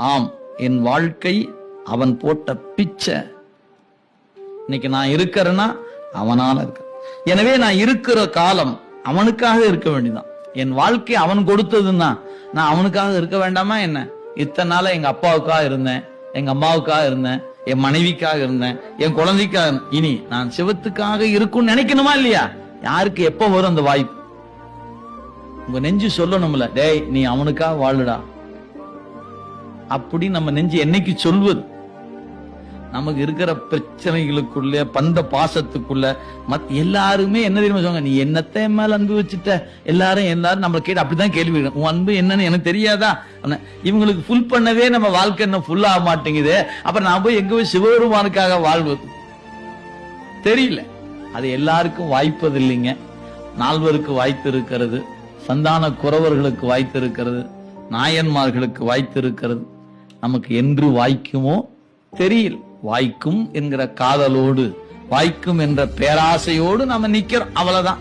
ஆம், என் வாழ்க்கை அவன் போட்ட பிச்சை. இன்னைக்கு நான் இருக்கிறேன்னா அவனால இருக்க. எனவே நான் இருக்கிற காலம் அவனுக்காக இருக்க வேண்டியதான். என் வாழ்க்கை அவன் கொடுத்ததுன்னா நான் அவனுக்காக இருக்க வேண்டாமா என்ன? இத்தனை நாள எங்க அப்பாவுக்காக இருந்தேன், எங்க அம்மாவுக்காக இருந்தேன், என் மனைவிக்காக இருந்தேன், என் குழந்தைக்காக. இனி நான் சிவத்துக்காக இருக்கும்னு நினைக்கணுமா இல்லையா? யாருக்கு எப்ப வரும் அந்த வாய்ப்பு? உங்க நெஞ்சு சொல்லணும்ல, டேய் நீ அவனுக்காக வாழுடா அப்படி நம்ம நெஞ்சு என்னைக்கு சொல்வது? நமக்கு இருக்கிற பிரச்சனைகளுக்குள்ள பந்த பாசத்துக்குள்ள எல்லாருமே என்ன தெரியுமா சொல்லுவாங்க, நீ என்னத்தை மேல அன்பு வச்சுட்ட? எல்லாரும் நம்மளை கேட்டு அப்படிதான் கேள்வி, உன் அன்பு என்னன்னு எனக்கு தெரியாதா? இவங்களுக்கு ஃபுல் பண்ணவே நம்ம வாழ்க்கை என்ன ஃபுல் ஆக மாட்டேங்குது. அப்புறம் நான் போய் எங்க போய் சிவபெருமானுக்காக வாழ்வது? தெரியல. அது எல்லாருக்கும் வாய்ப்பது இல்லைங்க. நால்வருக்கு வாய்த்து இருக்கிறது, சந்தான குறவர்களுக்கு வாய்த்து இருக்கிறது, நாயன்மார்களுக்கு வாய்த்து இருக்கிறது. நமக்கு என்று வாய்க்குமோ தெரியல. வாய்க்கும் என்கிற காதலோடு, வாய்க்கும் என்ற பேராசையோடு நாம நிக்கிறோம், அவ்வளவுதான்.